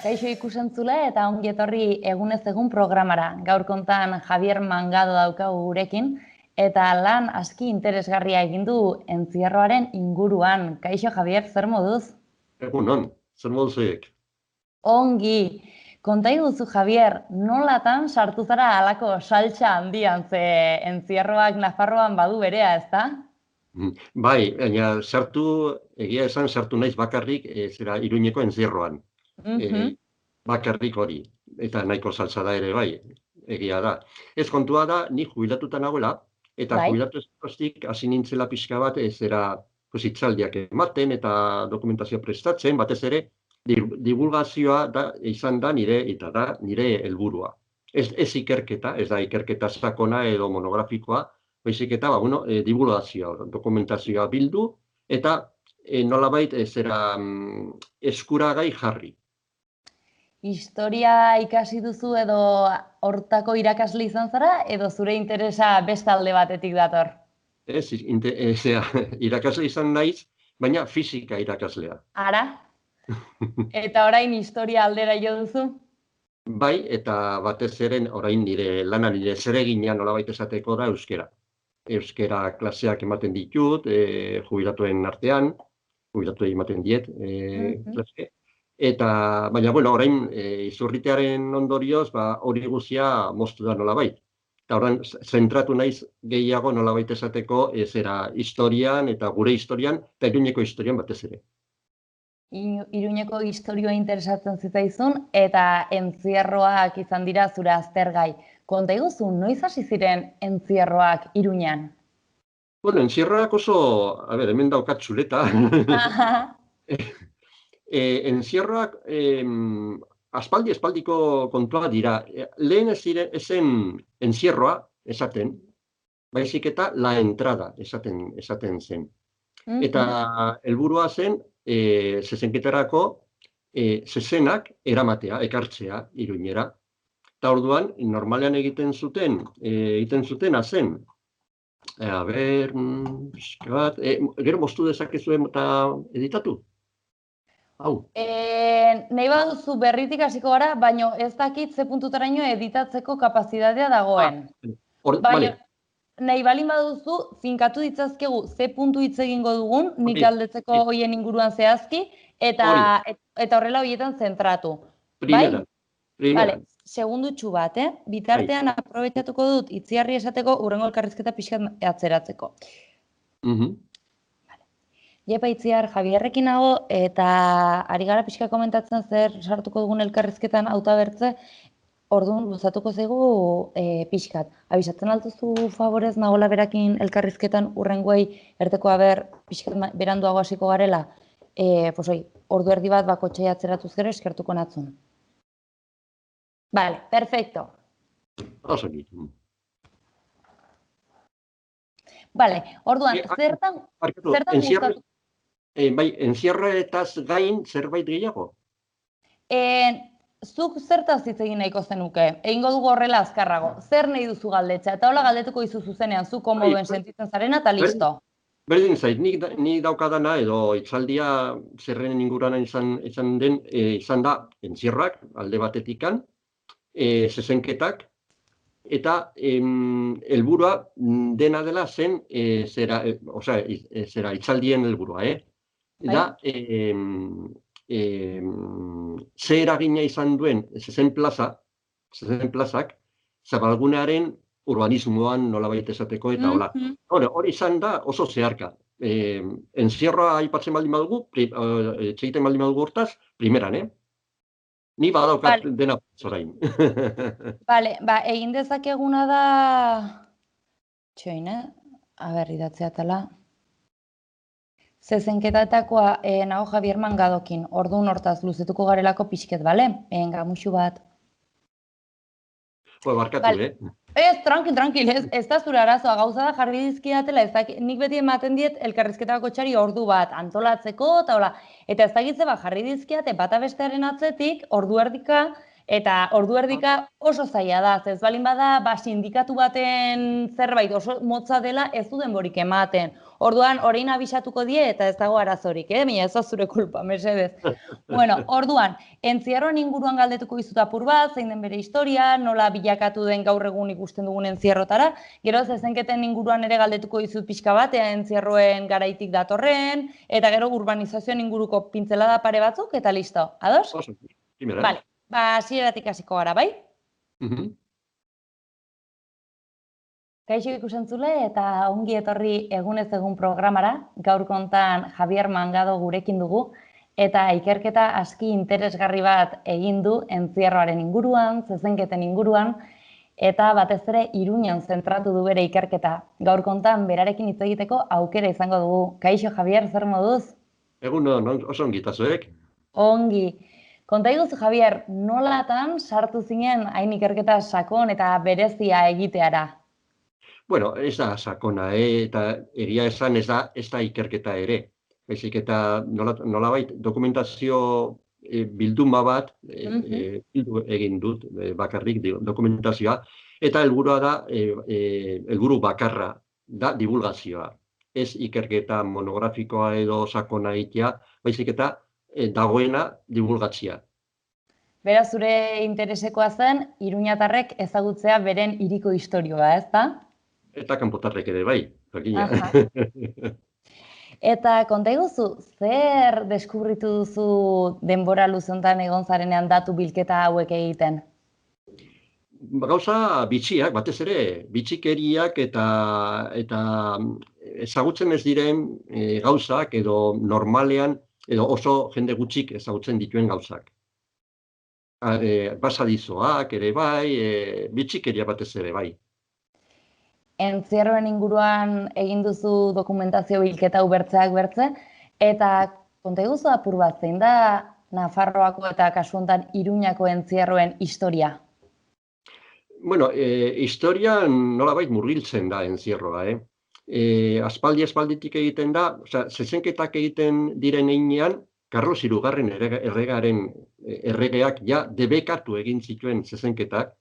Kaixo ikusentzule eta ongi etorri egunez egun programara. Gaur kontan Javier Mangado daukagu gurekin eta lan aski interesgarria egin du entzierroaren inguruan. Kaixo Javier, zer moduz? Egunon, zer moduzuek? Ongi. Konta iguzu Javier, nolatan sartu zara halako saltsa handian, ze entzierroak Nafarroan badu berea, ezta? Bai, baina egia esan sartu naiz bakarrik zera Iruñeko entzierroan. Bakarrik hori, eta nahiko saltza da ere bai, egia da. Ez kontua da, ni jubilatuta nagoela, eta jubilatu ezkostik hasi nintzela pixka bat hitzaldiak ematen eta dokumentazioa prestatzen, batez ere, divulgazioa izan da nire helburua. Ez ikerketa, ez da ikerketa sakona edo monografikoa, baizik eta divulgazioa, dokumentazioa bildu, eta nolabait eskuragai jarri. Historia ikasi duzu edo hortako irakasle izan zara, edo zure interesa beste alde batetik dator? Ez, irakasle izan naiz, baina fisika irakaslea. Ara? Eta orain historia aldera jo duzu? Bai, eta batez ere orain nire zeregina nolabait esateko da euskera. Euskera klaseak ematen ditut, jubilatuen artean, jubilatuei ematen diet klase. Baina, orain izurritearen ondorioz, hori guzia moztu da nolabait. Eta orain, zentratu naiz gehiago nolabait esateko historian eta gure historian, eta Iruñeko historian batez ere. Iruñeko historioa interesatzen zitzaizun, eta entzierroak izan dira zure aztergai. Konta iguzu, noiz hasi ziren entzierroak Iruñan? Entzierroak oso, hemen daukat zuleta. Entzierroak aspaldiko kontua dira. Lehen ezen entzierroa esaten, baizik eta la entrada esaten zen. Eta helburua zen, zezenketarako zezenak eramatea, ekartzea Iruñera. Eta orduan, normalean egiten zutena zen. Gero moztu dezakezuen eta editatu? Nahi baduzu berritik hasiko gara, baina ez dakit ze puntutaraino editatzeko kapazitatea dagoen. Nahi balin baduzu, finkatu ditzazkegu ze puntu hitz egingo dugun, nik galdetzeko hoien inguruan zehazki, eta horrela horietan zentratu. Primera. Segundutxu bat, bitartean aprobetxatuko dut itziarri esateko hurrengo elkarrizketa pixkat atzeratzeko. Jepa Itziar, Javierrekin nago, eta ari gara pixka komentatzen zer sartuko dugun elkarrizketan hautabertze, orduan luzatuko zaigu pixkat. Abisatzen altuzu favorez nagola berakin elkarrizketan hurrengoei erteko pixkat beranduago hasiko garela, ordu erdi bat bakotxea atzeratuz gero eskertuko natzun. Vale, perfecto. Vale, orduan, zertan gustatu? Bai, entzierroetaz gain zerbait gehiago? Zuk zertaz hitz egin nahiko zenuke? Egingo dugu horrela azkarrago. Zer nahi duzu galdetzea? Eta hola galdetuko izu zuzenean, zu komoduen sentitzen zarena eta listo. Berdin zait, nik daukadana edo itzaldia zerren ingurana izan da entzierroak alde batetikan, zezenketak, eta helburua dena dela zen itzaldien helburua, da ze eragina izan duen zezen plazak zabalgunearen urbanismoan nolabait esateko eta hola. Hori izan da oso zeharka. Entzierroa aipatzen baldin badugu, txegiten baldin badugu hortaz, primeran, Ni badaukat dena zorain. Bale, egin dezakeguna da... Txoin, idatzea tala. Zezenketatakoa nago Javier Mangadokin, orduan hortaz luzetuko garelako pixket, bale? Venga, muxu bat. Barkatu, Ez, tranquil, ez da zure arazoa, gauza da jarri dizkidatela, nik beti ematen diet elkarrizketako txari ordu bat antolatzeko, eta ez dakitze jarri dizkiate bata bestearen atzetik, ordu erdika Eta ordu erdika oso zaila da, ez balin bada, sindikatu baten zerbait oso motza dela ez du denborik ematen. Orduan, orain abisatuko die eta ez dago arazorik, Mila ez da zure kulpa, mesedez. Bueno, orduan, entzierroan inguruan galdetuko dizut apur bat, zein den bere historia, nola bilakatu den gaur egun ikusten dugun entzierrotara, gero zezenketen inguruan ere galdetuko dizut pixka bat, entzierroen garaitik datorren, eta gero urbanizazioan inguruko pintzelada pare batzuk, eta listo. Ados? Oso, primera. Vale, hasieratik hasiko gara, bai? Kaixo ikusentzule eta ongi etorri egunez egun programara, gaur kontan Javier Mangado gurekin dugu, eta ikerketa aski interesgarri bat egin du entzierroaren inguruan, zezenketen inguruan, eta batez ere Iruñan zentratu du bere ikerketa. Gaur kontan berarekin hitz egiteko aukera izango dugu. Kaixo Javier, zer moduz? Egun oso ongi, eta zuek? Ongi. Konta iguzu, Javier, nolatan sartu zinen hain ikerketa sakon eta berezia egiteara? Bueno, ez da sakona, eta egia esan ez da ikerketa ere. Baizik eta nolabait dokumentazio bilduma bat bildu egin dut bakarrik dokumentazioa, eta helburua da, helburu bakarra da divulgazioa. Ez ikerketa monografikoa edo sakona egitea, baizik eta dagoena divulgatzea. Beraz, zure interesekoa zen, iruñatarrek ezagutzea beren hiriko istorioa, ez da? Eta kanpotarrek ere bai, jakina. Eta konta iguzu, zer deskubritu duzu denbora luzontan egon zarenean datu bilketa hauek egiten? Gauza bitxiak, batez ere, bitxikeriak eta ezagutzen ez diren gauzak edo normalean edo oso jende gutxik ezagutzen dituen gauzak. Basadizoak ere bai, bitxikeria batez ere bai. Entzierroen inguruan egin duzu dokumentazio bilketa bertzeak bertze, eta konta iguzu apur bat, zein da Nafarroako eta kasu honetan Iruñako entzierroen historia? Bueno, historian nolabait murgiltzen da entzierroa, aspalditik egiten da, zezenketak egiten diren heinean, Karlos Hirugarren erregeak ja debekatu egin zituen zezenketak,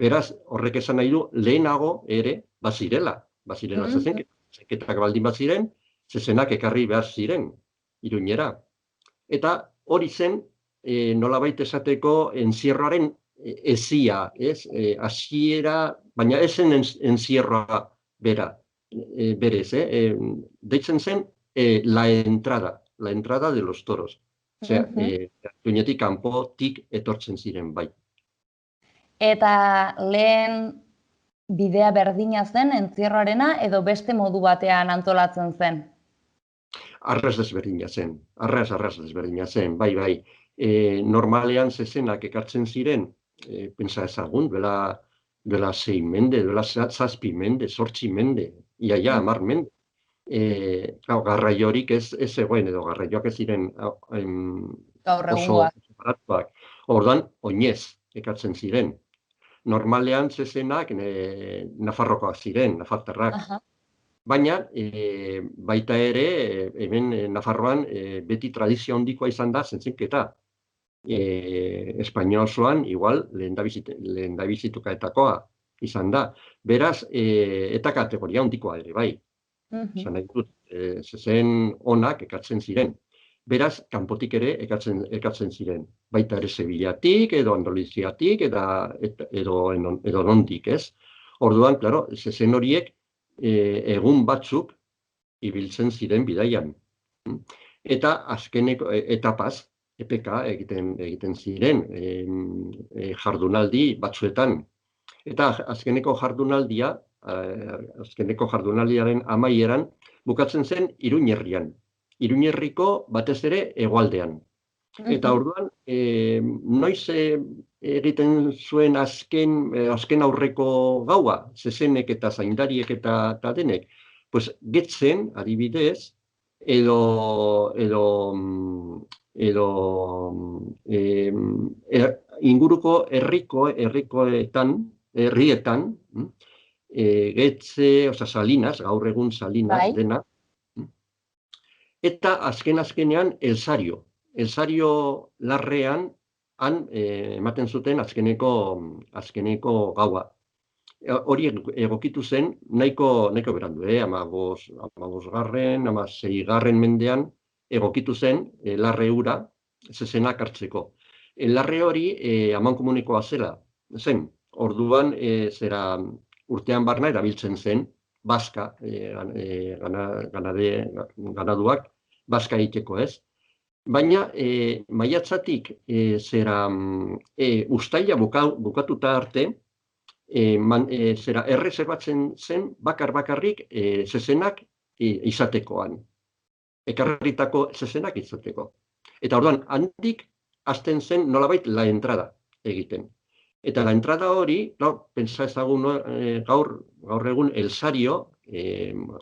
beraz, horrek esan nahi du, lehenago ere bazirela zezenketak baldin baziren, zezenak ekarri behar ziren, Iruñera. Eta hori zen, nolabait esateko entzierroaren ezia, hasiera, baina ez zen entzierroa berez, deitzen zen la entrada de los toros. Osea, Iruñetik kanpotik etortzen ziren, bai. Eta lehen bidea berdina zen entzierroarena edo beste modu batean antolatzen zen? Arras desberdina zen, bai. Normalean zezenak ekartzen ziren, pentsa ezagun, duela 6 mende, duela 7 mende, 8 mende, ia 10 mende. Garraiorik ez zegoen, edo garraioak ez ziren oso baratuak. Orduan, oinez ekartzen ziren. Normalean zezenak Nafarrokoak ziren, nafartarrak. Baina, baita ere, hemen Nafarroan beti tradizio handikoa izan da zezenketa. Espainia osoan, igual, lehendabizitukaetakoa izan da. Beraz, eta kategoria handikoa ere, bai. Zan nahi dut, zezen onak ekartzen ziren. Beraz, kanpotik ere ekartzen ziren. Baita ere Sevillatik, edo Andaliziatik, edo nondik, ez? Orduan, klaro, zezen horiek egun batzuk ibiltzen ziren bidaian. Eta azkeneko etapaz, EPK egiten ziren jardunaldi batzuetan. Eta azkeneko jardunaldiaren amaieran bukatzen zen Iruñerrian. Iruñerriko batez ere hegoaldean. Eta orduan, noiz egiten zuen azken aurreko gaua, zezenek eta zaindariek eta denek, pues getzen, adibidez, edo inguruko herrietan, getze, Salinas, gaur egun Salinas dena, eta azkenean Elsario. Elsario Larrean han ematen zuten azkeneko gaua. Hori egokitu zen nahiko berandu, 15garren, 16garren mendean egokitu zen larre hura zezenak hartzeko. Larre hori amankomunikoa zen, orduan zera urtean barna erabiltzen zen, bazka, ganaduak, bazka egiteko ez. Baina maiatzatik zera ustaila bukatuta arte, zera erreserbatzen zen bakarrik zezenak izatekoan. Ekarritako zezenak izateko. Eta orduan, handik hasten zen nolabait la entrada egiten. Eta la entrada hori, pentsa ezagun gaur egun Elsario,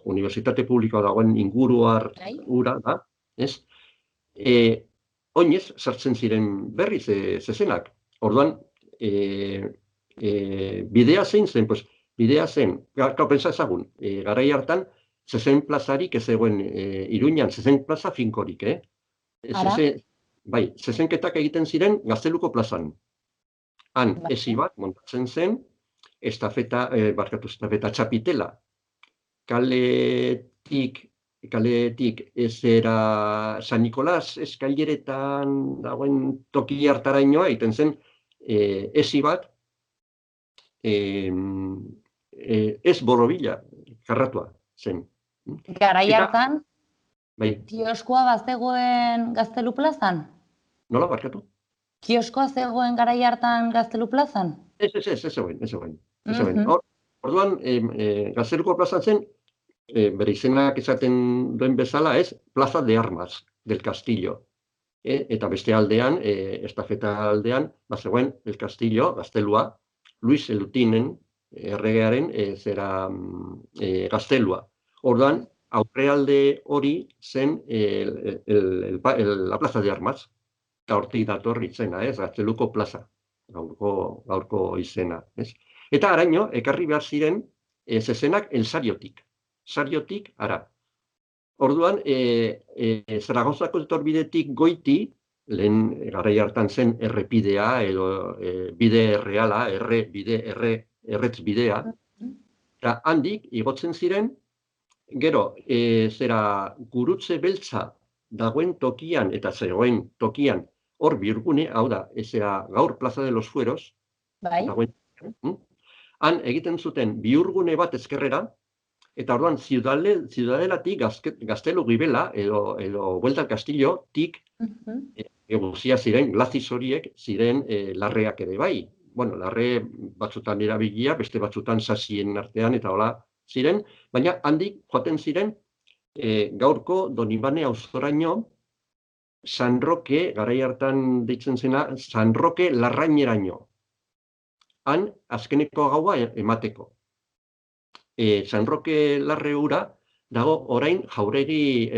Unibertsitate Publikoa dagoen inguruar ura da, ez? Oinez sartzen ziren berriz zezenak. Orduan, bidea zein zen, bidea zen, pentsa ezagun, garai hartan, zezen plazarik ez egoen Iruñan, zezen plaza finkorik, Bai, zezenketak egiten ziren Gazteluko plazan. Han, esi bat, montatzen zen, estafeta txapitela. Kaletik ezera San Nikolas eskaileretan dagoen toki hartarainoa egiten zen esi bat, ez borobila, karratua zen. Garai hartan, kioskoa bazegoen Gaztelu plazan? Nola, barkatu? Kioskoa zegoen garai hartan Gaztelu plazan? Ez zegoen. Orduan, Gazteluko plazan zen, bere izenak esaten duen bezala, Plaza de Armas del Castillo. Eta beste aldean, estafeta aldean, bazegoen el Castillo, Gaztelua, Luis Elutinen erregearen zera Gaztelua. Orduan, aurrealde hori zen la Plaza de Armas, eta hortik datorri izena, Gazteluko plaza, gaurko izena. Eta araño, ekarri behar ziren zezenak Elsariotik. Sariotik, ara. Orduan, Zaragozako etorbidetik goiti, lehen garai hartan zen errepidea, edo bide erreala, erretz bidea, eta handik igotzen ziren, gero, zera gurutze beltza dagoen tokian, eta zegoen tokian, hor biurgune, hau da, ezera gaur Plaza de los Fueros, han egiten zuten biurgune bat ezkerrera, eta orduan, Ciudadelatik Gaztelu Gibela, edo Vuelta al Castillo, tik, eguzia ziren, glaziz horiek, ziren larreak ere bai. Bueno, larre batzutan erabilia, beste batzutan sasien artean, eta hola ziren, baina handik joaten ziren, gaurko Donibane auzoraino, San Roque, garai hartan deitzen zena, San Roque Larraineraino. Han, azkeneko gaua emateko. San Roque Larre hura dago orain jauregi,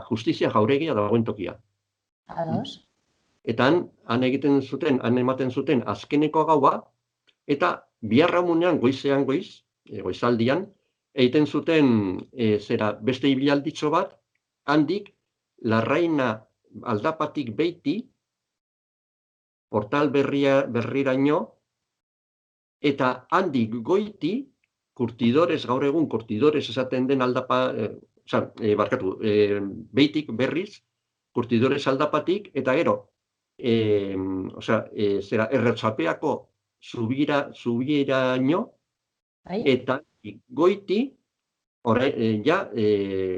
justizia jauregia dagoen tokia. Ados. Eta han egiten zuten, han ematen zuten azkeneko gaua, eta biharramunean goizaldian, egiten zuten beste ibialditxo bat, handik Larraina aldapatik beiti, portal berriraino, eta handik goiti, kurtidores, gaur egun kurtidores esaten den aldapa, beitik berriz, kurtidores aldapatik, eta gero, Erretxapeako zubiraino, eta goiti,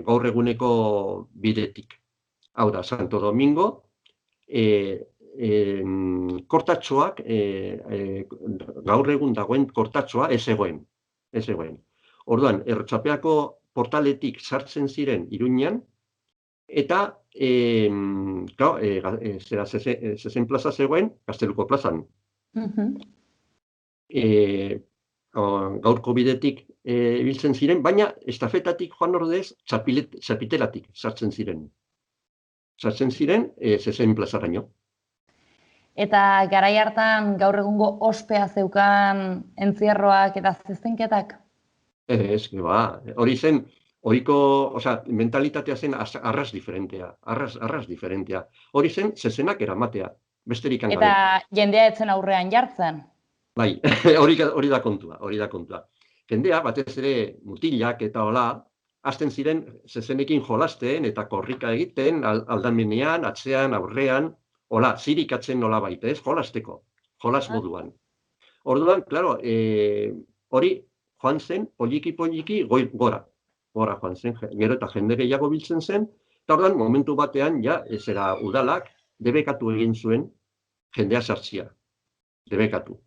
gaur eguneko bidetik. Hau da, Santo Domingo, kortatxoak, gaur egun dagoen kortatxoa ez egoen. Orduan, Erretxapeako portaletik sartzen ziren Iruñan, eta zezen plaza zegoen, Gazteluko plazan. Gaurko bidetik biltzen ziren, baina estafetatik joan ordez, txapitelatik sartzen ziren. Sartzen ziren, zezen plazaraino. Eta garai hartan gaur egungo ospea zeukan entzierroak eta zezenketak? Ez, hori zen, mentalitatea zen arras diferentea. Hori zen, zezenak eramatea. besterik gabe. Eta jendea etzen aurrean jartzen? Bai, hori da kontua. Jendea, batez ere mutilak eta hola, hasten ziren zezenekin jolasten eta korrika egiten, aldamenean, atzean, aurrean, hola, zirikatzen nola baita, ez? Jolasteko, jolas moduan. Orduan, klaro, hori joan zen, poliki, gora joan zen, gero eta jende gehiago biltzen zen, eta orduan, momentu batean, ja, zera udalak, debekatu egin zuen jendea sartzia, debekatu.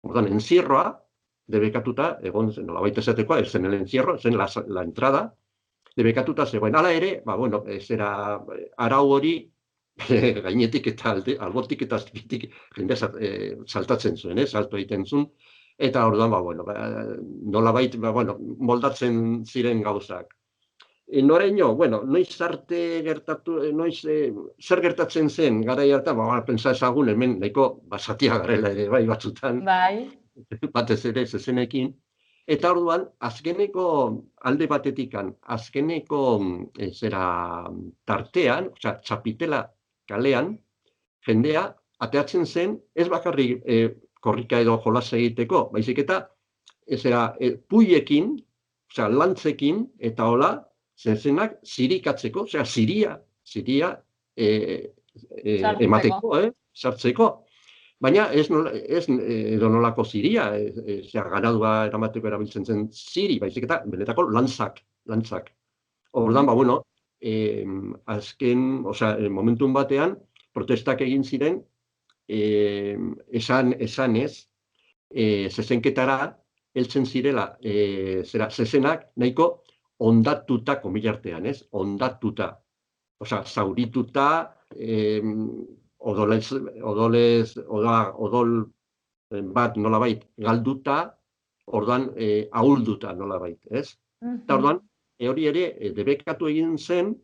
Orduan, enzierroa, debekatuta, egon zen, nolabait esatekoa, ez zen el encierro, zen la entrada, debekatuta zegoen. Hala ere, bueno, zera arau hori, gainetik eta albotik eta azpitik jendea saltatzen zuen, salto egiten zuen, eta orduan, bueno, nolabait, moldatzen ziren gauzak. Noraino, bueno, noiz arte gertatu, zer gertatzen zen, garai hartan, pentsa ezagun hemen, nahiko basatia garela ere, bai, batzutan, batez ere zezenekin, eta orduan, azkeneko alde batetikan, azkeneko tartean, osea, txapitela kalean, jendea ateatzen zen, ez bakarrik korrika edo jolas egiteko, baizik eta puiekin, osea, lantzekin, eta hola, zezenak zirikatzeko, osea, ziria emateko, sartzeko. Baina ez edo nolako ziria, ganadua eramateko erabiltzen zen ziri, baizik eta benetako lantzak. Orduan, bueno, azken, momentun batean, protestak egin ziren, esanez, zezenketara heltzen zirela, zezenak nahiko ondatuta, komilartean, ez? Ondatuta. Osea, zaurituta, odol bat nolabait galduta, orduan ahulduta nolabait, ez? Eta orduan, hori ere, debekatu egin zen,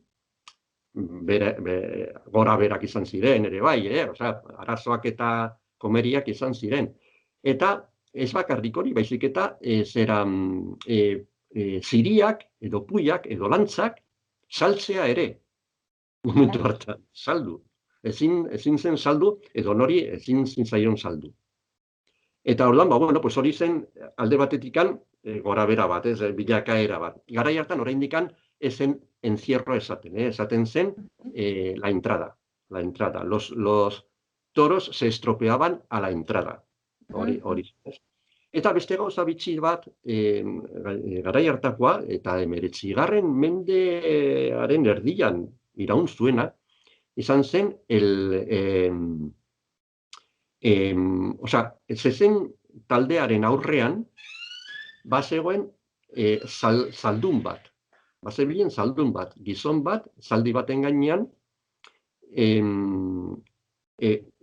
gora berak izan ziren, ere bai, osea, arazoak eta komeriak izan ziren. Eta ez bakarrik hori, baizik eta ziriak, edo puiak, edo lantzak, saltzea ere, momentu hartan, saldu. Ezin zen saldu, edo nori ezin zaion saldu. Eta orduan, bueno, hori zen alde batetikan gora bera bat, bilakaera bat. Garai hartan, oraindikan, ezen encierro esaten zen la entrada. Los toros se estropeaban a la entrada. Hori. Eta beste gauza bitxi bat, garai hartakoa, eta 19. mendearen erdian iraun zuena, izan zen, zezen taldearen aurrean, bazegoen zaldun bat. Bazebilen zaldun bat, gizon bat, zaldi baten gainean,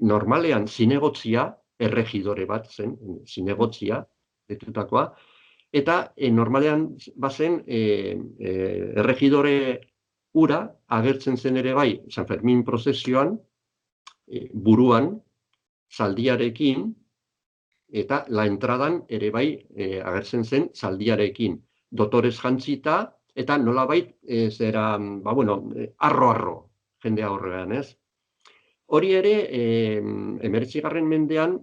normalean zinegotzia, erregidore bat zen, zinegotzia, detutakoa, eta normalean bazen erregidore ura agertzen zen ere bai, San Fermin prozesioan, buruan, zaldiarekin, eta la entradan ere bai agertzen zen zaldiarekin. Dotorez jantzita, eta nolabait, arro, jendea horrean, ez? Hori ere, 19. mendean,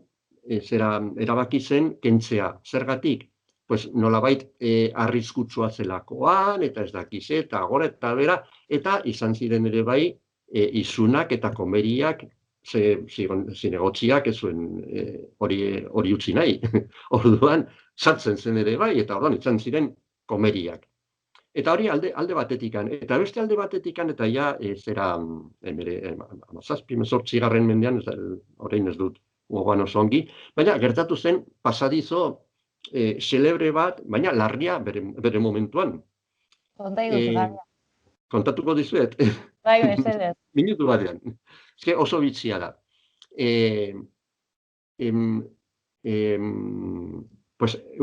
erabaki zen kentzea. Zergatik? Pues nolabait arriskutsua zelakoan, eta ez dakiz, eta gora eta bera, eta izan ziren ere bai, izunak eta komeriak, zinegotziak ez zuen hori utzi nahi. Orduan, sartzen zen ere bai, eta orduan izan ziren komeriak. Eta hori alde batetikan. Eta beste alde batetikan, eta ja, 17. mendean, orain ez dut gogoan oso ongi, baina gertatu zen pasadizo xelebre bat, baina larria bere momentuan. Kontatuko dizuet. Bai, mesedez. Minutu batean. Oso bitxia da.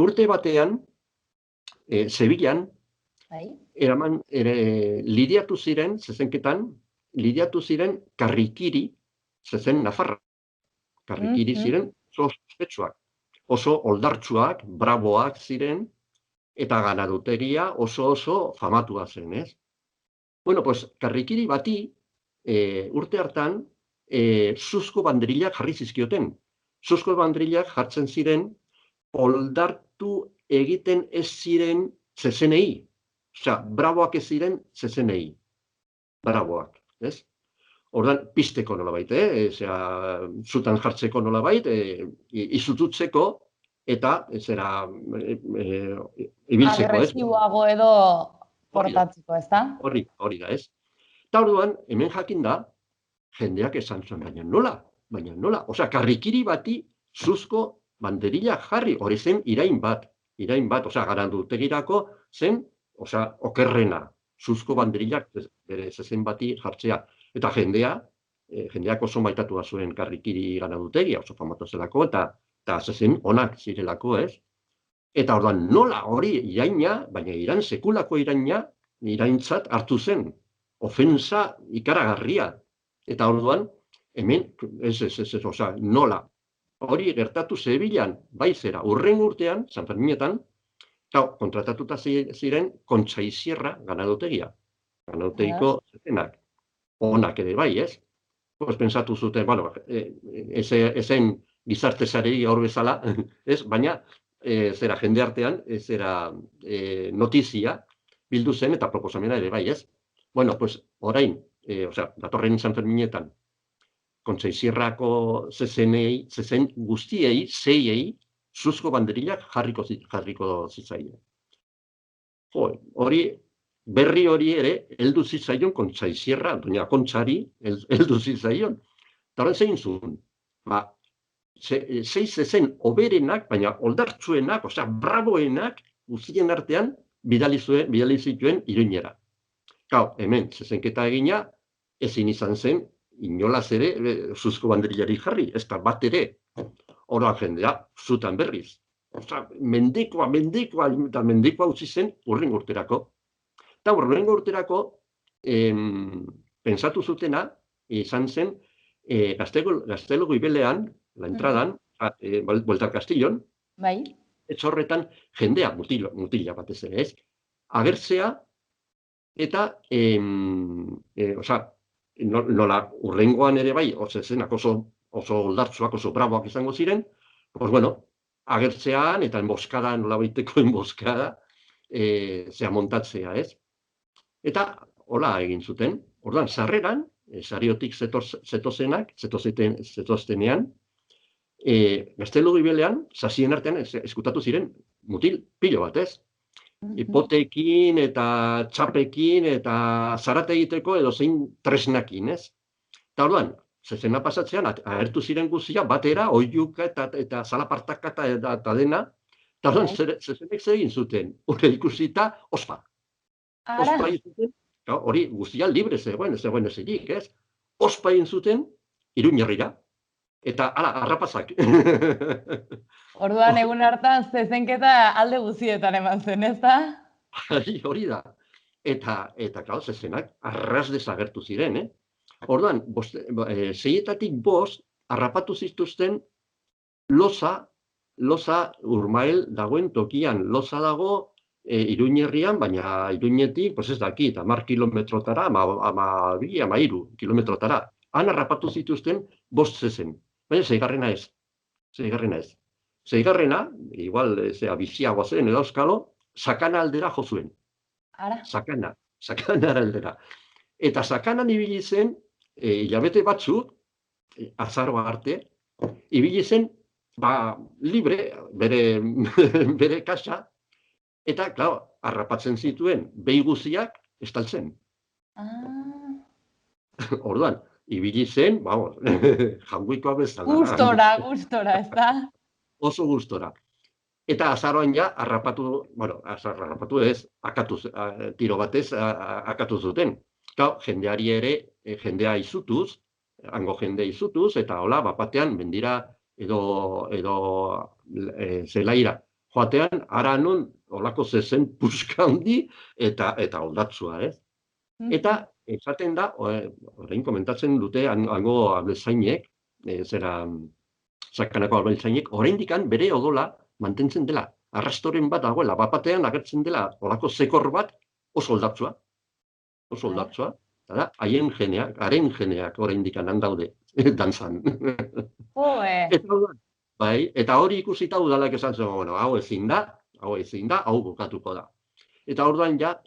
Urte batean, Sevillan, lidiatu ziren, zezenketan, lidiatu ziren karrikiri, zezen Nafarra. Karrikiri ziren oso ospetsuak, oso oldartsuak, braboak ziren, eta ganadutegia oso famatua zen, ez? Bueno, pues, karrikiri bati urte hartan zuzko banderilak jarri zizkioten. Zuzko banderilak jartzen ziren oldartu egiten ez ziren zezenei. Osea, braboak ez ziren zezenei. Braboak, ez? Ordan pisteko nolabait, zutan jartzeko nolabait, izututzeko, eta zera ibiltzeko, ez? Agresiboago edo portatzeko, ez da? Hori da, ez? Eta orduan, hemen jakin da, jendeak esan zuen, baina nola? Osea, karrikiri bati zuzko banderila jarri, hori zen irain bat, osea, garandutegirako zen, osea, okerrena, zuzko banderilak bere zezen bati jartzea. Eta jendeak oso maitatua zuen karrikiri ganadutegia, oso famatu zelako, eta zezen onak zirelako, ez? Eta orduan, nola hori iraina, baina sekulako iraintzat hartu zen, ofensa ikaragarria. Eta orduan, hemen, osea, nola, hori gertatu Sevillan, bai zera, hurrengo urtean, San Ferminetan, kontratatuta ziren Kontxaizierra ganadotegia. Ganadotegiko zezenak. Onak ere bai, ez? Pues pensatu zuten, bueno, ezen gizarte sarei gaur bezala, ez? Baina, zera jende artean, zera notizia bildu zen eta proposamena ere bai, ez? Bueno, pues orain, osea, datorren San Ferminetan, Kontxaizierrako zezen guztiei, zeiei, zuzko banderilak jarriko zitzaien. Hori, berri hori ere, heldu zitzaion Kontxaizierra, doña Kontxari, heldu zitzaion. Eta horren zein zuen, zei zezen oberenak, baina oldartzuenak, osea, braboenak, guztien artean, bidali zituen Iruñera. Hemen, zezenketa egina, ezin izan zen, inolaz ere, zuzko banderilari jarri, ez da bat ere. Oroan jendea, zutan berriz. Osea, mendekoa utzi zen hurrengo urterako. Eta hurrengo urterako, pensatu zutena, izan zen, Gaztelo Goibelean, la entradan, Buelta al Castillon, ez horretan jendea, mutila batez ere, ez? Agertzea, eta, osea, nola hurrengoan ere bai, zenak oso oldartzuak, oso braboak izango ziren, pues bueno, agertzean eta enboskada, nola baiteko enboskada, zea montatzea, ez? Eta, hola egin zuten, orduan, sarreran, sariotik zetoztenean, Gaztelo Goibelean, sasien artean, eskutatu ziren, mutil pilo bat, ez? Hipotekin eta txapekin eta zarate egiteko edo zein tresnakin, ez? Eta orduan, zezena pasatzean, agertu ziren guztia, batera, oiuka eta zalapartaka eta dena, eta orduan, zezenek zegin zuten, hori ikusita, ospa. Ospa egin zuten, hori guztia libre zegoen ezik, ez? Ospa egin zuten, Iruñerrira, eta ala, harrapazak. Orduan egun hartan zezenketa alde guztietan eman zen, ez da? Hori da. Eta, zezenak arras desagertu ziren, Orduan, 6etatik 5 harrapatu zituzten Loza Urmael dagoen tokian. Loza dago Iruñerrian, baina Iruñetik, ez dakit, 10 kilometrotara, 12-13 kilometrotara. Han harrapatu zituzten 5 zezen. Baina zeigarrena ez. Zeigarrena, igual biziagoa zen edo euskalo, Sakana aldera jo zuen. Sakana aldera. Eta Sakanan ibili zen, hilabete batzuk, azaroa arte, ibili zen, libre, bere kasa, eta, klaro, harrapatzen zituen, behi guziak estaltzen. Orduan, ibili zen, janguikoa bezala. Gustora, ez da? Oso gustora. Eta azaroan ja, harrapatu ez, tiro batez, akatu zuten. Jendeari ere, jendea izutuz, hango jendea izutuz, eta hola, bapatean, mendira edo zelaira. Joatean, ara nun, holako zezen puska handi, eta oldatzua, ez? Eta, esaten da, orain komentatzen dute, hango abeltzainek, Sakanako abeltzainek, oraindikan bere odola mantentzen dela. Arrastoren bat dagoela, bapatean agertzen dela, holako zekor bat, oso oldatzua. Eta haren geneak oraindik han daude. dantzan. Joe! Eta hori ikusita udalak esan zen, bueno, hau ezin da, hau bukatuko da. Eta orduan ja,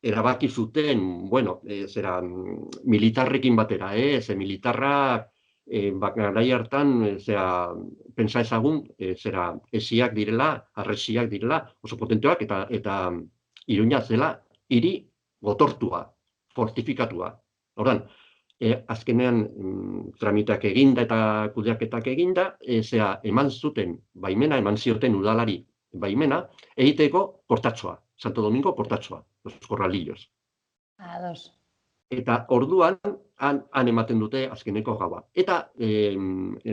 erabaki zuten, bueno, militarrekin batera, ze militarrak, garai hartan, pentsa ezagun, esiak direla, arresiak direla, oso potenteak, eta Iruña zela, hiri gotortua, fortifikatua. Orduan, azkenean tramiteak eginda eta kudeaketak eginda, eman zioten udalari baimena, egiteko portatxoa, Santo Domingo portatxoa, los corralillos. Ados. Eta orduan, han ematen dute azkeneko gaua. Eta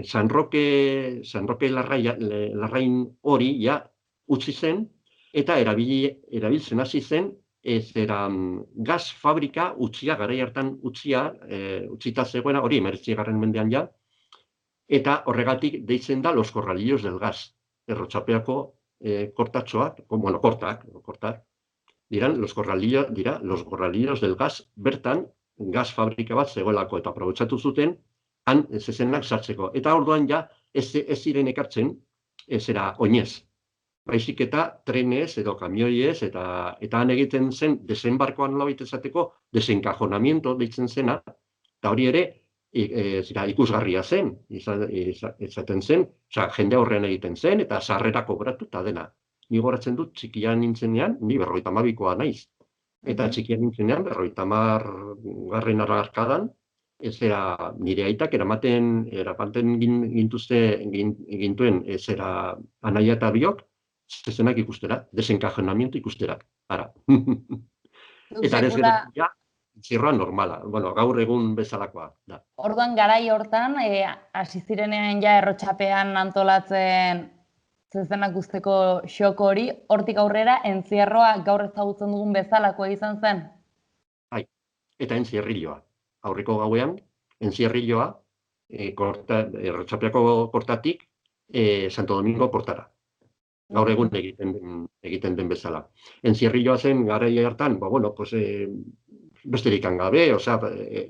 San Roque larrain hori ja utzi zen, eta erabiltzen hasi zen, gaz fabrika utzia, garai hartan utzita zegoena, hori 19. mendean ja, eta horregatik deitzen da los corralillos del gas. Errotxapeako kortatxoak, bueno, kortak, los corralillos del gas, bertan, gaz fabrika bat zegoelako, eta aprobetxatu zuten, han zezenak sartzeko. Eta orduan ja, ez ziren ekartzen, oinez. Baizik eta trenez edo kamioiez, eta han egiten zen, desembarkoan nolabait esateko, desenkajonamiento deitzen zena, eta hori ere, ikusgarria zen, izaten zen, jende horrean egiten zen, eta sarrera kobratu eta dena. Ni goratzen dut, txikian nintzenean, ni 52koa naiz. Eta txikian nintzenean, 50. hamarkadan, nire aitak eramaten gintuen, anaia eta biok, zezenak ikustera, desenkajonamiento ikustera, ara. Eta ez gero, zirroa normala, bueno, gaur egun bezalakoa da. Orduan garai hortan, hasi zirenean ja errotxapean antolatzen zezenak usteko xoko hori, hortik aurrera entzierroa gaur ezagutzen dugun bezalakoa izan zen? Bai, eta entzierrilloa. Aurreko gauean, entzierrilloa, errotxapeako portatik, Santo Domingo portara. Gaur egun egiten den bezala. Entzierrilloa zen garai hartan, bueno, pues, besterik gabe,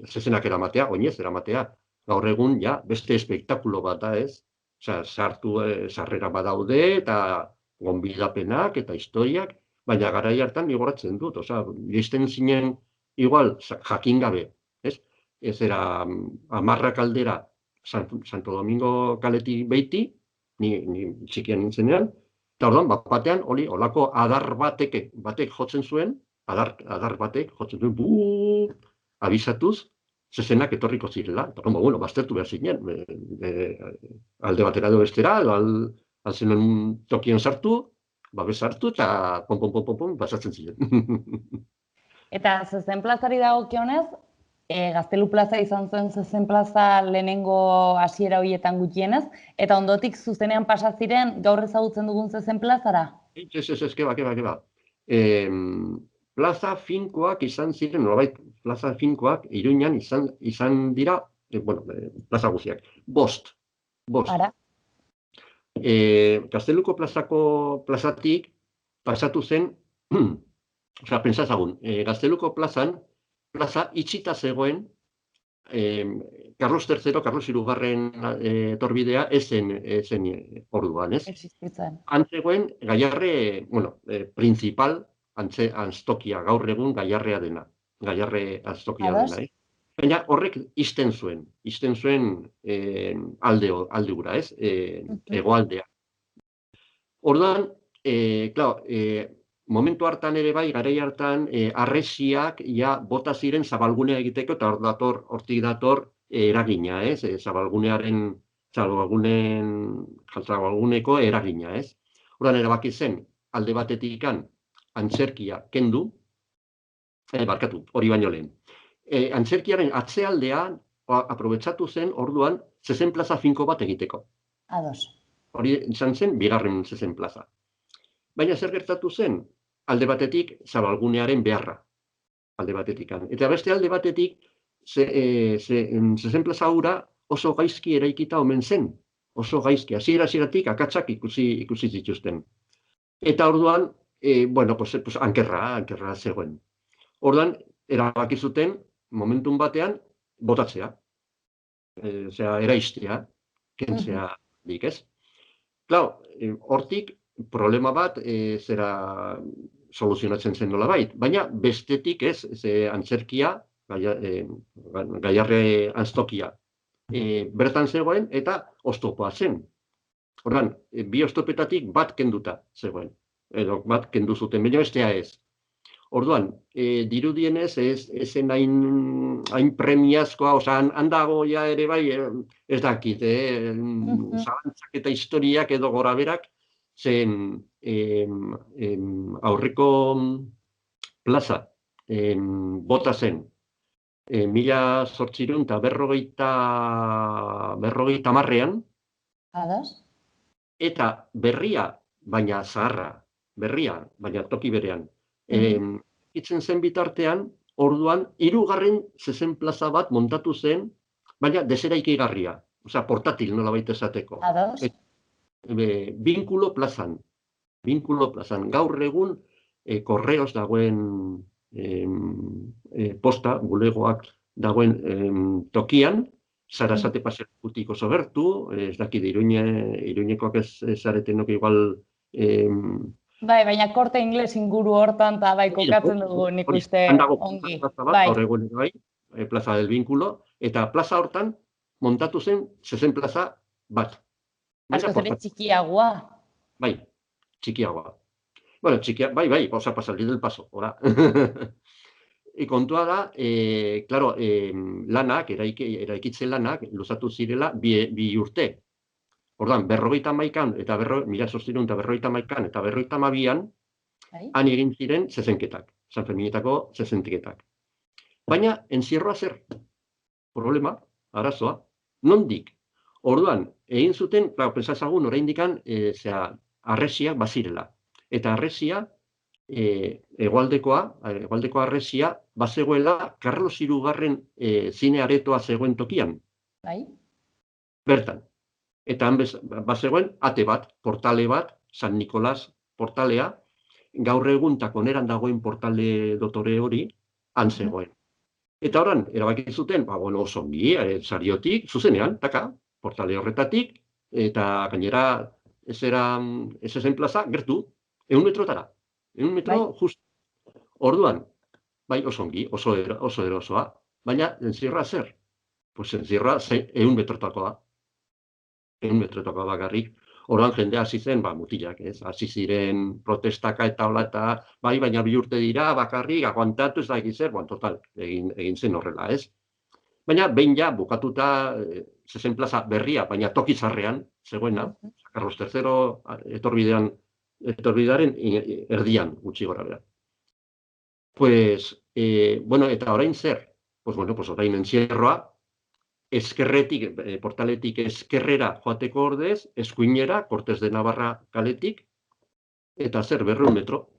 zezenak eramatea, oinez eramatea. Gaur egun, ja, beste espektakulo bat da, ez? Sarrera badaude, eta gonbidapenak, eta historiak, baina garai hartan igoratzen dut, iristen zinen, igual, jakin gabe, ez? Ez era, 10 aldera, Santo Domingo kaletik beiti, ni txikian nintzenean, eta orduan, batean, olako adar batek jotzen zuen, adar batek jotzen zuen, abisatuz, zezenak etorriko zirela. Eta, bueno, baztertu behar zinen, alde batera edo bestera, alzenen tokien sartu, babes hartu, eta pom, pasatzen ziren. Eta zezen plazari dagokionez, Gaztelu plaza izan zuen zezen plaza lehenengo hasiera horietan gutxienez, eta ondotik zuzenean pasa ziren gaur ezagutzen dugun zezen plazara? Ez, keba. Plaza finkoak izan ziren, nolabait plaza finkoak Iruñan izan dira, plaza guztiak, 5. Ara? Gazteluko plazatik pasatu zen, pentsazagun, Gazteluko plazan, plaza itxita zegoen, Carlos III, Carlos III etorbidea ezen orduan, ez? Existitzen. Antzegoen, gaiarre, principal, antzokia, gaur egun gaiarrea dena. Gaiarre antzokia dena, ez? Baina horrek izten zuen alde gura, ez? Hegoaldea. Orduan, momentu hartan ere bai, garai hartan, arresiak ja bota ziren zabalgunea egiteko, eta hortik dator eragina, ez? Zabalguneko eragina, ez? Orduan erabaki zen, alde batetik antzerkia kendu, hori baino lehen. Antzerkiaren atzealdean aprobetxatu zen, orduan, zezen plaza finko bat egiteko. Ados. Hori izan zen, 2. zezen plaza. Baina zer gertatu zen, alde batetik zabalgunearen beharra, alde batetik. Eta beste alde batetik, zezen plaza hura oso gaizki eraikita omen zen, oso gaizki, hasieratik akatsak ikusi zituzten. Eta orduan, ankerra zegoen. Orduan, erabaki zuten, momentun batean, botatzea. eraistea, kentzea dik, ez? Klar, hortik problema bat soluzionatzen zen nola bait, baina bestetik ez, antzerkia, Gaiarre antzokia, bertan zegoen eta oztopoa zen. Orduan, bi oztopetatik bat kenduta zegoen, edo bat kendu zuten, baina bestea ez. Orduan, dirudienez ezen hain premiazkoa, handago ja ere bai, ez dakit, zalantzak eta historiak edo gora berak, zen aurreko plaza bota zen, 1850 eta berria, baina zaharra, berria, baina toki berean, itzen zen bitartean, orduan, 3. zezen plaza bat montatu zen, baina deseraikigarria, osea, portatil nola baita esateko. Binkulo plazan, gaur egun, korreos dagoen posta, bulegoak dagoen tokian, Sarasate pasekutik oso gertu, ez dakit, Iruñekoak ez zaretenok igual... Bai, baina korte ingles inguru hortan, eta bai, kokatzen dugu nik uste ongi. Bai, plaza del Vinculo, eta plaza hortan montatu zen zezen plaza bat. Asko zere txikiagoa. Bai, txikiagoa. Bueno, bai, osa pasaldi del paso, ora. Kontua da, claro, lanak, eraikitzen lanak, luzatu zirela bi urte. Ordan, 51an eta 1851an eta 52an, han egin ziren zezenketak, San Ferminetako zezenketak. Baina, enzierroa zer? Problema, arazoa, nondik? Orduan, egin zuten, pensazagun, oraindikan, arresiak bazirela. Eta arresia, hegoaldeko arresia, bazegoela Carlos III zine aretoa zegoen tokian. Bertan. Eta han bazegoen ate bat, portale bat, San Nikolas portalea, gaur egun takoneran dagoen portale dotore hori, han zegoen. Eta horan, erabaki zuten, oso ongi, sariotik, zuzenean, portale horretatik, eta gainera, ez ezen plaza, gertu, 100 metrotara. 100 metro, just. Orduan, bai, oso ongi, oso erosoa, baina, enzierra zer? Pues enzierra 100 metrotakoa. 100 metrotakoa bakarrik. Orduan, jende hasi zen, mutilak, ez? Hasi ziren protestaka eta hola eta, bai, baina 2 urte dira, bakarrik, aguantatu, ez da egizer, total, egin zen horrela, ez? Baina, behin ja, bukatuta, zezen plaza berria, baina tokizarrean, zegoena, Carlos III etorbidearen erdian, gutxi gora bera. Pues, eta orain zer? Pues, orain enzierroa, eskerretik, portaletik eskerrera joateko ordez, eskuinera, Cortes de Navarra kaletik, eta zer, 200 metro.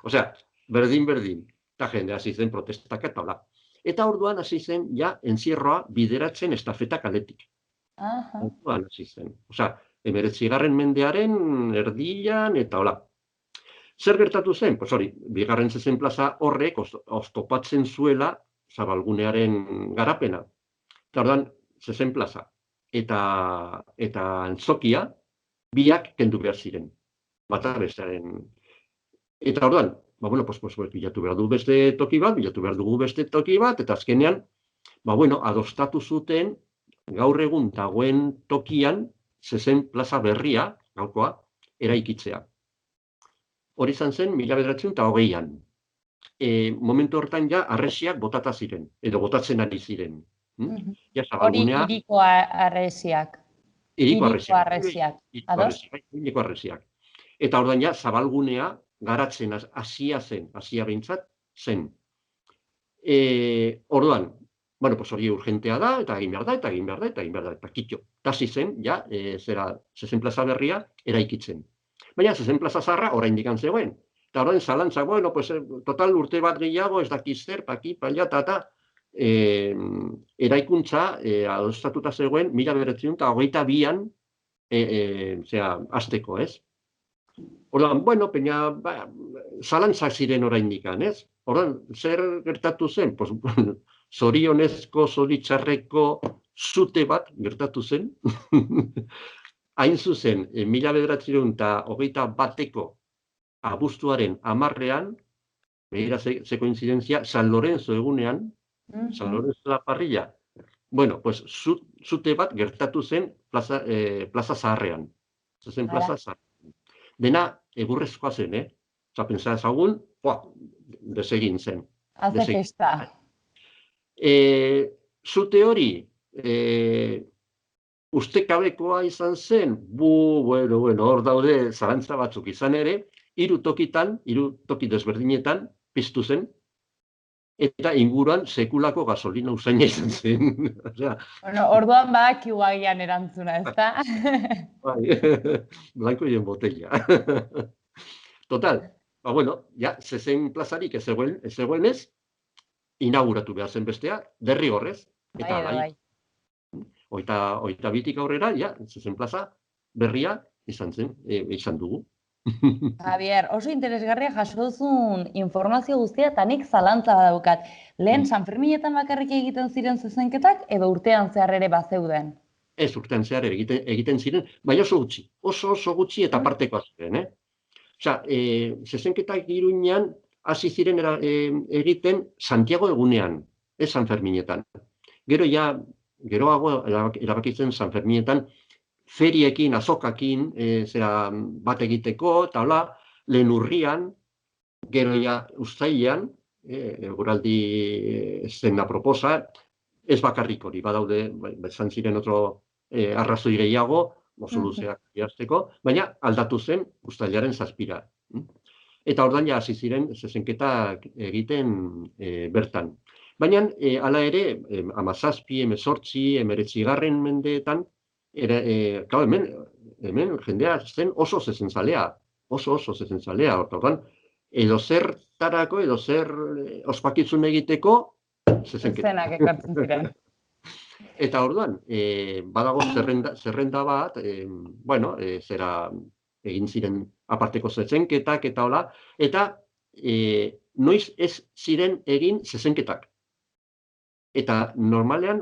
Osea, berdin, eta jende hasi zen protestak eta hola. Eta orduan hasi zen, ja, enzierroa bideratzen estafeta kaletik. Orduan hasi zen. Osea, 19. mendearen erdian eta hola. Zer gertatu zen? Pues hori, 2. zezen plaza horrek oztopatzen zuela Zabalgunearen garapena. Eta orduan, zezen plaza eta antzokia biak kendu behar ziren. Bata bestearen. Eta orduan, bilatu behar dugu beste toki bat, eta azkenean, adostatu zuten gaur egun dagoen tokian zezen plaza berria, gaurkoa, eraikitzea. Hori izan zen, 1920an. Momentu hortan ja, arresiak botata ziren, edo botatzen ari ziren. Hori iriko arresiak. Iriko arresiak. Eta orduan ja, Zabalgunea garatzen hasia behintzat zen. Orduan, hori urgentea da, eta egin behar da, eta kitxo. Tasi zen, ja, zezen plaza berria eraikitzen. Baina, zezen plaza zarra, orain dikan zegoen. Eta orain zalantza, total urte bat gehiago, ez dakiz zer, paki, paila, eta eraikuntza adostatuta zegoen 1922an azteko, ez? Orduan, zalantzak ziren orain dikan, ez? Orduan, zer gertatu zen? Zorionezko, zoritxarreko, zute bat gertatu zen, hain zuzen, 1921 abuztuaren 10ean, begira ze koinzidentzia, San Lorenzo egunean, San Lorenzo de la Parrilla, bueno, pues zute bat gertatu zen plaza zaharrean. Zen plaza zaharrean. Dena egurrezkoa zen, Osa, pentsa ezagun, desegin zen. Haze festa. Zute hori, ustekabekoa izan zen, bueno, hor daude zalantza batzuk izan ere, 3 toki desberdinetan piztu zen, eta inguruan sekulako gasolina usaina izan zen. Bueno, orduan badakigu agian erantzuna, ezta? Blanco y en botella. Total, bueno, ja, zezen plazarik ez zegoenez, inauguratu behar zen bestea, derrigorrez, eta bai. Oita bitik aurrera, ja, zezen plaza berria izan dugu. Javier, oso interesgarria jaso duzun informazio guztia eta nik zalantza daukat. Lehen Sanferminetan bakarrik egiten ziren zezenketak edo urtean zehar ere bazeuden? Ez, urtean zehar egiten ziren, baina oso gutxi eta partekoa ziren, Osea, zezenketak Iruñean hasi ziren egiten Santiago egunean, ez Sanferminetan. Geroago erabakitzen Sanferminetan feriekin, azokakin, bat egiteko, eta hola, lehen urrian, gero uztailean, eguraldi zena proposa, ez bakarrik hori, badaude, bezan ziren otro arrazoi gehiago, oso luzeak jazteko, baina aldatu zen uztailaren 7. Eta ordan ja hasi ziren zezenketak egiten bertan. Baina, hala ere, 17, 18, 19 mendeetan, hemen jendea zen oso zezentzalea, oso zezentzalea, orduan, edo zertarako, edo zer ospakizun egiteko, zezenketak. Zenak ekartzen ziren. Eta orduan, badago zerrenda bat, zera egin ziren aparteko zezenketak eta hola, eta noiz ez ziren egin zezenketak. Eta normalean,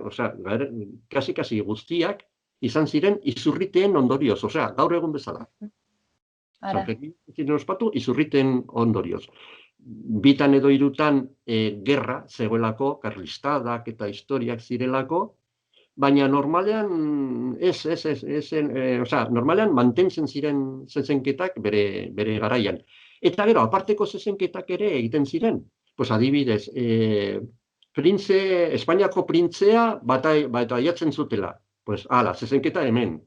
kasi guztiak, izan ziren izurriteen ondorioz, gaur egun bezala. Sanfermin ziren ospatu, izurriteen ondorioz. Bitan edo hirutan gerra zegoelako, karlistadak eta historiak zirelako, baina normalean normalean mantentzen ziren zezenketak bere garaian. Eta gero, aparteko zezenketak ere egiten ziren. Pues adibidez, Espainiako printzea bata jatzen zutela. Pues, ala, zezenketa hemen.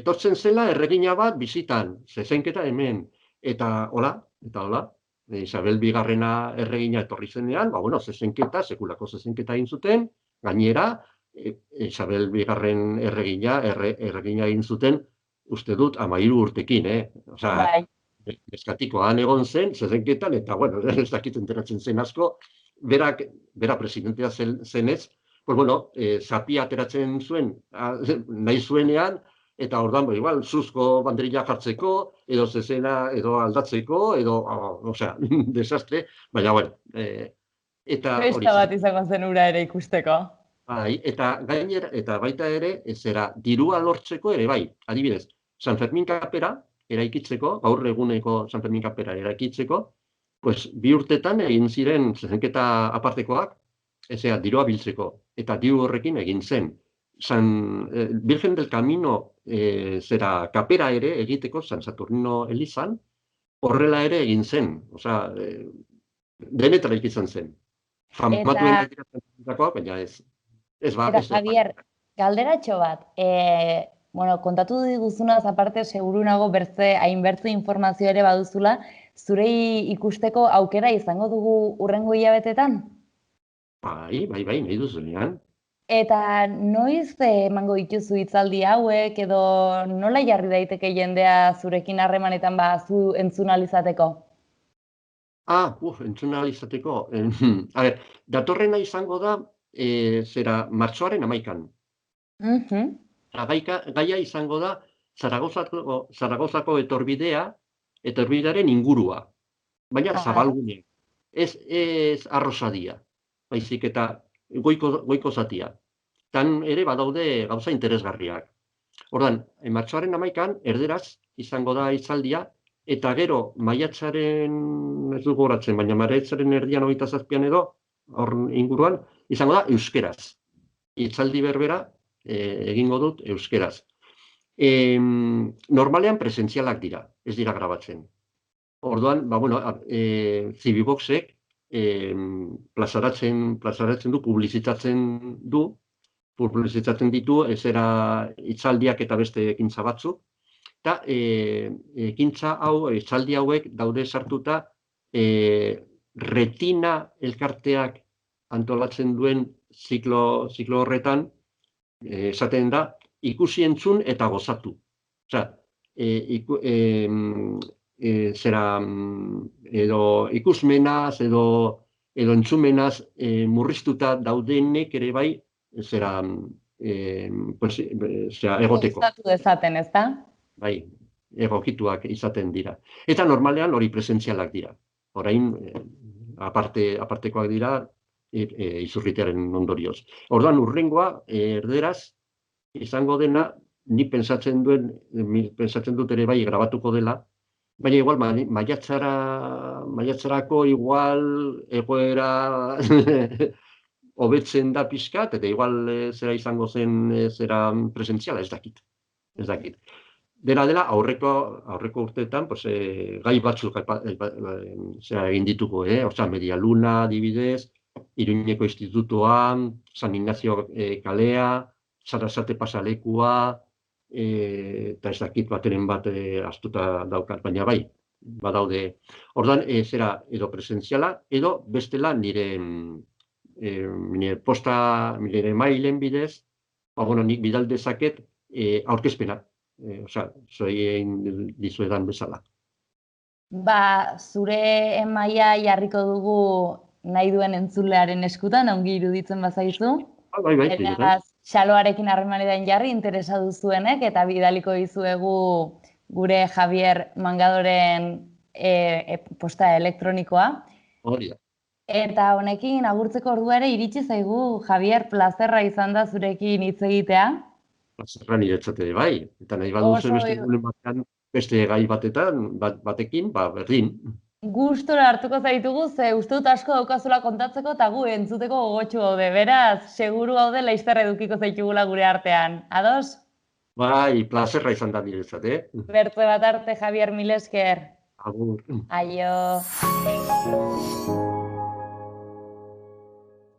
Tortzen zela erregina bat bizitan, zezenketa hemen. Eta hola, Isabel Bigarrena erregina etorri zenean, zezenketa, sekulako zezenketa egin zuten, gainera, Isabel Bigarren erregina egin zuten, uste dut, 13 urtekin, Eskatikoan egon zen, zezenketan, eta, ez dakit enteratzen zen asko, bera presidentea zenez, zapia ateratzen zuen, nahi zuenean, eta ordan, zuzko banderila jartzeko, edo zezena, edo aldatzeko, edo, desastre, baina, Festa bat izango zen ura ere ikusteko. Bai, eta gainera, eta baita ere, dirua lortzeko ere, bai, adibidez, San Fermin kapera eraikitzeko, gaur eguneko San Fermin kapera eraikitzeko, pues, 2 urtetan egin ziren zezenketa apartekoak, dirua biltzeko, eta diru horrekin egin zen. Virgen del Camino kapera ere egiteko, San Saturnino elizan, horrela ere egin zen, denetara izan zen. Famatuen egiteko, baina ez. Eta, Javier, galderatxo bat, kontatu diguzunaz aparte, seguru nago hainbertze informazio ere baduzula, zure ikusteko aukera izango dugu hurrengo hilabetetan? Bai, nahi duzunean. Eta noiz emango dituzu hitzaldi hauek, edo nola jarri daiteke jendea zurekin harremanetan zu entzunalizateko? Entzunalizateko. Datorrena izango da, martxoaren 11an. Gaia izango da Zaragozako etorbidearen ingurua, baina zabalgune. Ez arrosadia, baizik eta goiko zatia. tan ere badaude gauza interesgarriak. Ordan, martxoaren 11an erderaz izango da hitzaldia, eta gero maiatzaren, ez dugu goratzen, baina maiatzaren erdian 27an edo, hor inguruan, izango da euskeraz. Hitzaldi berbera egingo dut euskeraz. Normalean presentzialak dira, ez dira grabatzen. Orduan, Zibiboxek plazaratzen du, publizitatzen ditu, ezera hitzaldiak eta beste ekintza batzuk, eta ekintza hau, hitzaldi hauek daude sartuta retina elkarteak antolatzen duen ziklo horretan, esaten da, ikusi entzun eta gozatu. Osea, edo ikusmenaz, edo entzumenaz murriztuta daudenek ere bai, egoteko. Gustatu dezaten, ez da? Bai, egokituak izaten dira. Eta normalean hori presentzialak dira. Orain, apartekoak dira, izurritearen ondorioz. Orduan, urrengoa, erderaz, izango dena, nik pentsatzen dut ere bai grabatuko dela, baina igual maiatzarako igual egoera hobetzen da pixkat, eta igual zera izango zen zera presentziala, ez dakit. Dela, aurreko urteetan, gai batzuk egin dituko, Osea, Media Luna, adibidez, Iruñeko Institutoan, San Ignacio kalea, Sarasate pasalekua, eta ez dakit bateren bat astuta daukat, baina bai, badaude. Ordan, zera edo presentziala, edo bestela nire mailen bidez, nik bidal dezaket aurkezpena. Osea, zoien dizuedan bezala. Zure emaia jarriko dugu nahi duen entzulearen eskutan, ongi iruditzen bazaizu. Bai. Xaloarekin harremanetan jarri interesa duzuenek, eta bidaliko dizuegu gure Javier Mangadoren posta elektronikoa. Hori da. Eta honekin agurtzeko ordua ere iritsi zaigu, Javier, plazerra izan da zurekin hitz egitea. Plazerra niretzate bai, eta nahi baduzu beste gai batekin, berdin. Gustora hartuko zaitugu, ze uste dut asko daukazula kontatzeko eta gu entzuteko gogotsu gaude. Beraz, seguru gaude laizter edukiko zaitugula gure artean. Ados? Bai, plazerra izan da niretzat, Bertze bat arte, Javier, mil esker. Agur. Aio.